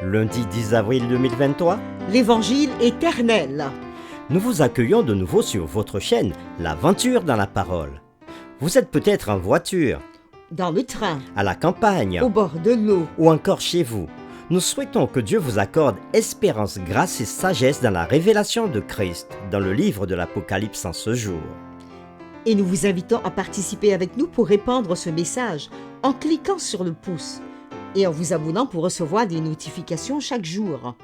Lundi 10 avril 2023, L'Évangile éternel. nous vous accueillons de nouveau sur votre chaîne, l'Aventure dans la Parole. Vous êtes peut-être en voiture, Dans le train, à la campagne au bord de l'eau. ou encore chez vous. Nous souhaitons que Dieu vous accorde espérance, grâce et sagesse dans la révélation de Christ dans le livre de l'Apocalypse en ce jour. Et nous vous invitons à participer avec nous pour répandre ce message en cliquant sur le pouce et en vous abonnant pour recevoir des notifications chaque jour.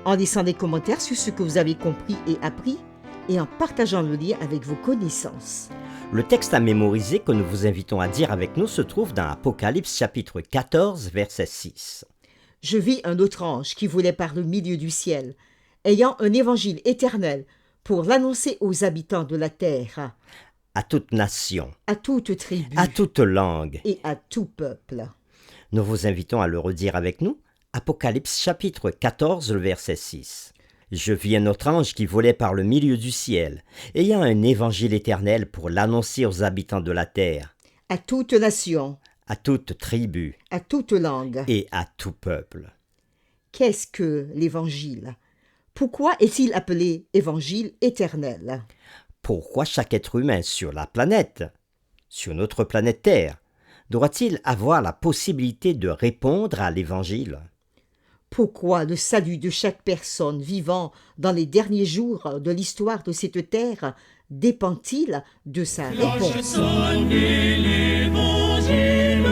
En laissant des commentaires sur ce que vous avez compris et appris et en partageant le lien avec vos connaissances. Le texte à mémoriser que nous vous invitons à dire avec nous se trouve dans Apocalypse chapitre 14, verset 6. Je vis un autre ange qui volait par le milieu du ciel, ayant un évangile éternel pour l'annoncer aux habitants de la terre, À toute nation, à toute tribu à toute langue. et à tout peuple. Nous vous invitons à le redire avec nous. Apocalypse chapitre 14, le verset 6. Je vis un autre ange qui volait par le milieu du ciel, ayant un évangile éternel pour l'annoncer aux habitants de la terre, À toute nation, à toute tribu à toute langue. et à tout peuple. Qu'est-ce que l'Évangile? Pourquoi est-il appelé Évangile éternel? Pourquoi chaque être humain sur la planète, sur notre planète Terre, doit-il avoir la possibilité de répondre à l'Évangile? Pourquoi le salut de chaque personne vivant dans les derniers jours de l'histoire de cette terre dépend-il de sa réponse? Sonnez l'Évangile,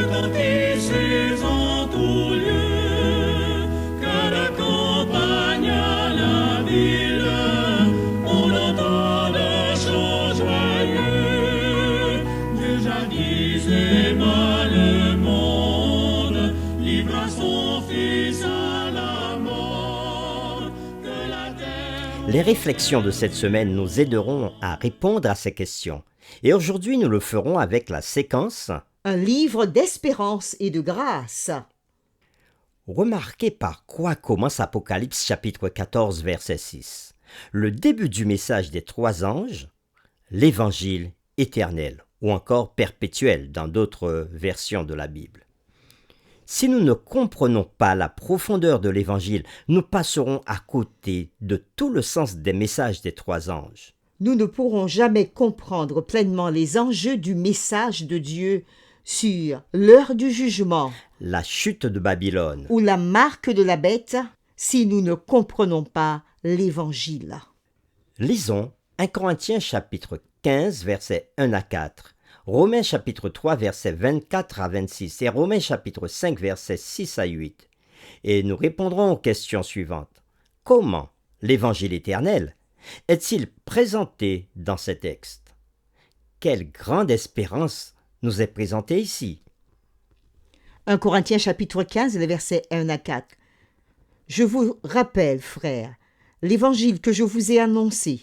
retentissez en tout lieu, qu'à la campagne, à la ville, on entend des chants joyeux. Dieu jadis aima le monde, livra son Fils à la mort, que la terre... Les réflexions de cette semaine nous aideront à répondre à ces questions. Et aujourd'hui, nous le ferons avec la séquence Un livre d'espérance et de grâce. Remarquez par quoi commence Apocalypse chapitre 14, verset 6. Le début du message des trois anges, l'évangile éternel ou encore perpétuel dans d'autres versions de la Bible. Si nous ne comprenons pas la profondeur de l'évangile, nous passerons à côté de tout le sens des messages des trois anges. Nous ne pourrons jamais comprendre pleinement les enjeux du message de Dieu sur l'heure du jugement La chute de Babylone, ou la marque de la bête si nous ne comprenons pas l'Évangile. lisons 1 Corinthiens chapitre 15, versets 1 à 4, Romains chapitre 3, versets 24 à 26 et Romains chapitre 5, versets 6 à 8. Et nous répondrons aux questions suivantes. Comment l'évangile éternel est-il présenté dans ces textes? Quelle grande espérance nous est présentée ici? 1 Corinthiens chapitre 15, les versets 1 à 4. Je vous rappelle, frères, l'Évangile que je vous ai annoncé,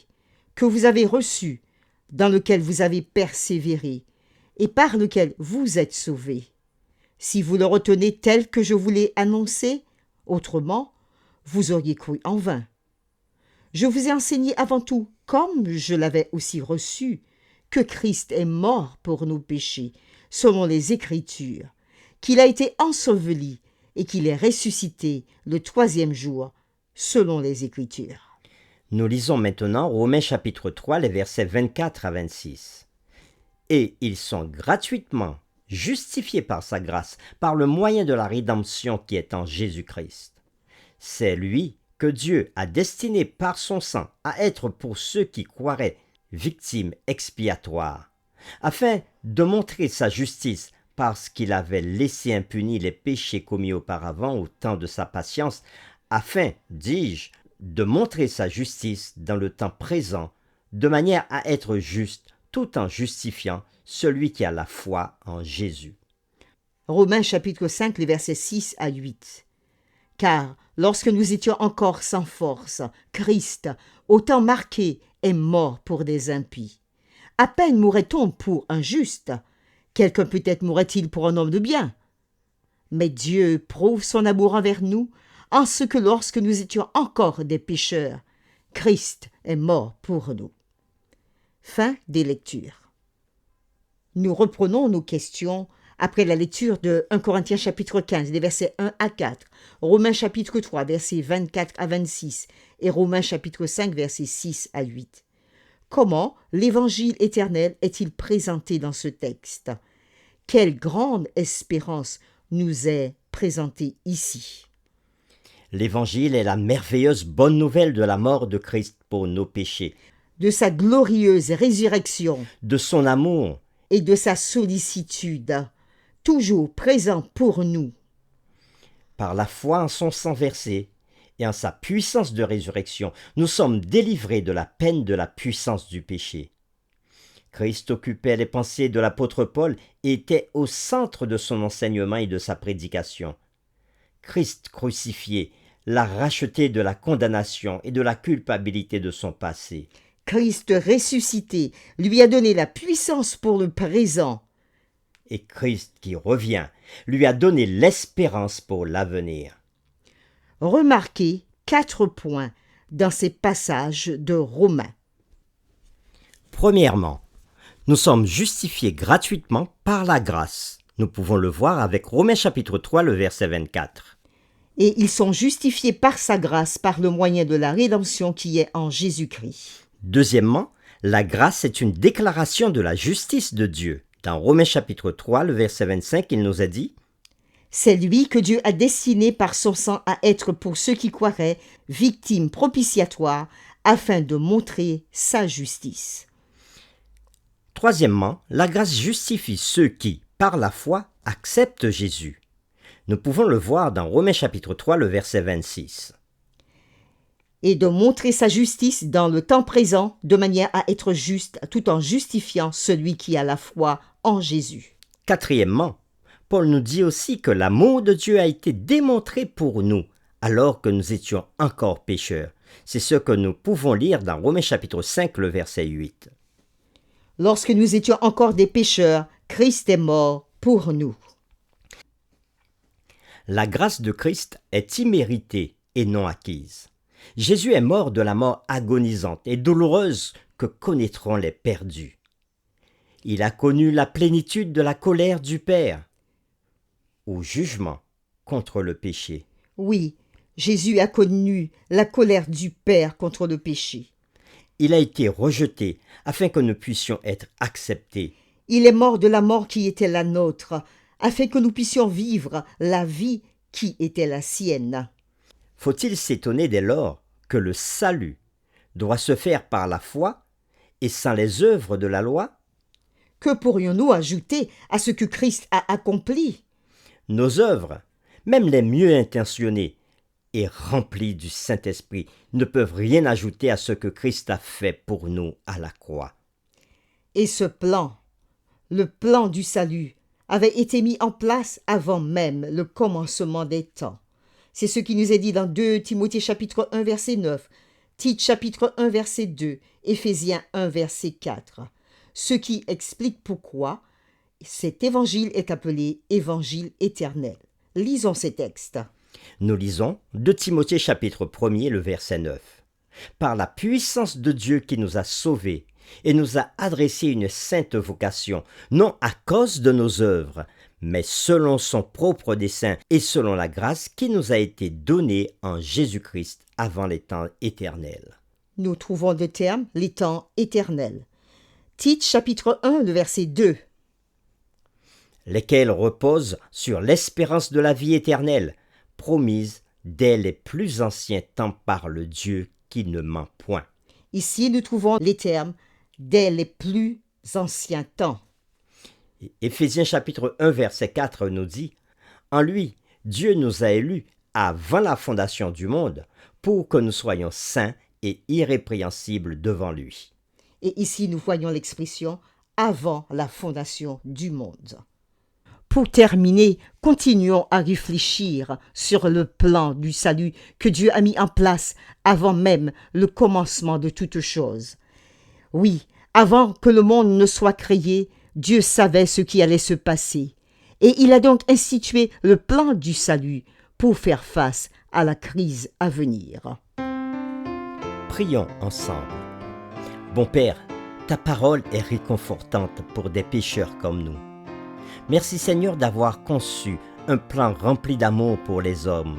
que vous avez reçu, dans lequel vous avez persévéré, et par lequel vous êtes sauvés. Si vous le retenez tel que je vous l'ai annoncé, autrement, vous auriez cru en vain. Je vous ai enseigné avant tout, comme je l'avais aussi reçu, que Christ est mort pour nos péchés, selon les Écritures, qu'il a été enseveli et qu'il est ressuscité le troisième jour, selon les Écritures. Nous lisons maintenant Romains chapitre 3, les versets 24 à 26. Et ils sont gratuitement justifiés par sa grâce, par le moyen de la rédemption qui est en Jésus-Christ. C'est lui que Dieu a destiné par son sang à être pour ceux qui croiraient victime expiatoire, afin de montrer sa justice parce qu'il avait laissé impunis les péchés commis auparavant au temps de sa patience, afin, dis-je, de montrer sa justice dans le temps présent, de manière à être juste tout en justifiant celui qui a la foi en Jésus. Romains chapitre 5, les versets 6 à 8. Car lorsque nous étions encore sans force, Christ, au temps marqué, est mort pour des impies. À peine mourrait-on pour un juste, quelqu'un peut-être mourrait-il pour un homme de bien. Mais Dieu prouve son amour envers nous, en ce que lorsque nous étions encore des pécheurs, Christ est mort pour nous. Fin des lectures. Nous reprenons nos questions après la lecture de 1 Corinthiens chapitre 15, les versets 1 à 4, Romains chapitre 3, versets 24 à 26 et Romains chapitre 5, versets 6 à 8. Comment l'évangile éternel est-il présenté dans ce texte? Quelle grande espérance nous est présentée ici. L'Évangile est la merveilleuse bonne nouvelle de la mort de Christ pour nos péchés, De sa glorieuse résurrection de son amour, et de sa sollicitude, toujours présent pour nous. par la foi en son sang versé et en sa puissance de résurrection, nous sommes délivrés de la peine de la puissance du péché. Christ occupait les pensées de l'apôtre Paul et était au centre de son enseignement et de sa prédication. Christ crucifié l'a racheté de la condamnation et de la culpabilité de son passé. Christ ressuscité lui a donné la puissance pour le présent. Et Christ qui revient lui a donné l'espérance pour l'avenir. Remarquez 4 points dans ces passages de Romains. Premièrement, nous sommes justifiés gratuitement par la grâce. Nous pouvons le voir avec Romains chapitre 3, le verset 24. Et ils sont justifiés par sa grâce par le moyen de la rédemption qui est en Jésus-Christ. Deuxièmement, la grâce est une déclaration de la justice de Dieu. Dans Romains chapitre 3, le verset 25, il nous a dit « C'est lui que Dieu a destiné par son sang à être pour ceux qui croiraient victime propitiatoire afin de montrer sa justice. » Troisièmement, la grâce justifie ceux qui, par la foi, acceptent Jésus. Nous pouvons le voir dans Romains chapitre 3, le verset 26. Et de montrer sa justice dans le temps présent de manière à être juste tout en justifiant celui qui a la foi en Jésus. Quatrièmement, Paul nous dit aussi que l'amour de Dieu a été démontré pour nous alors que nous étions encore pécheurs. C'est ce que nous pouvons lire dans Romains chapitre 5, le verset 8. Lorsque nous étions encore des pécheurs, Christ est mort pour nous. La grâce de Christ est imméritée et non acquise. Jésus est mort de la mort agonisante et douloureuse que connaîtront les perdus. Il a connu la plénitude de la colère du Père au jugement contre le péché. Oui, Jésus a connu la colère du Père contre le péché. Il a été rejeté afin que nous puissions être acceptés. Il est mort de la mort qui était la nôtre, afin que nous puissions vivre la vie qui était la sienne. Faut-il s'étonner dès lors que le salut doit se faire par la foi et sans les œuvres de la loi? Que pourrions-nous ajouter à ce que Christ a accompli? Nos œuvres, même les mieux intentionnées et remplies du Saint-Esprit, ne peuvent rien ajouter à ce que Christ a fait pour nous à la croix. Et ce plan, le plan du salut, avait été mis en place avant même le commencement des temps. C'est ce qui nous est dit dans 2 Timothée chapitre 1 verset 9, Tite chapitre 1 verset 2, Éphésiens 1 verset 4. Ce qui explique pourquoi cet évangile est appelé évangile éternel. Lisons ces textes. Nous lisons 2 Timothée chapitre 1er, le verset 9. Par la puissance de Dieu qui nous a sauvés et nous a adressé une sainte vocation, non à cause de nos œuvres, mais selon son propre dessein et selon la grâce qui nous a été donnée en Jésus-Christ avant les temps éternels. Nous trouvons le terme « les temps éternels ». Tite chapitre 1, le verset 2. Lesquels reposent sur l'espérance de la vie éternelle, promise dès les plus anciens temps par le Dieu qui ne ment point. Ici, nous trouvons les termes « dès les plus anciens temps ». Éphésiens chapitre 1 verset 4 nous dit « En lui, Dieu nous a élus avant la fondation du monde pour que nous soyons saints et irrépréhensibles devant lui. » Et ici, nous voyons l'expression « avant la fondation du monde ». Pour terminer, continuons à réfléchir sur le plan du salut que Dieu a mis en place avant même le commencement de toutes choses. Oui, avant que le monde ne soit créé, Dieu savait ce qui allait se passer, et il a donc institué le plan du salut pour faire face à la crise à venir. Prions ensemble. Bon Père, ta parole est réconfortante pour des pécheurs comme nous. Merci Seigneur d'avoir conçu un plan rempli d'amour pour les hommes.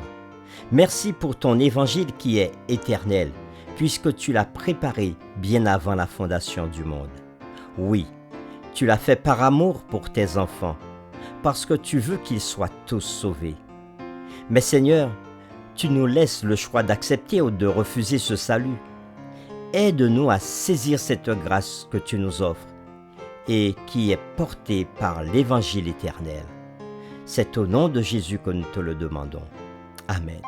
Merci pour ton évangile qui est éternel, puisque tu l'as préparé bien avant la fondation du monde. Oui, tu l'as fait par amour pour tes enfants, parce que tu veux qu'ils soient tous sauvés. Mais Seigneur, tu nous laisses le choix d'accepter ou de refuser ce salut. Aide-nous à saisir cette grâce que tu nous offres et qui est portée par l'Évangile éternel. C'est au nom de Jésus que nous te le demandons. Amen.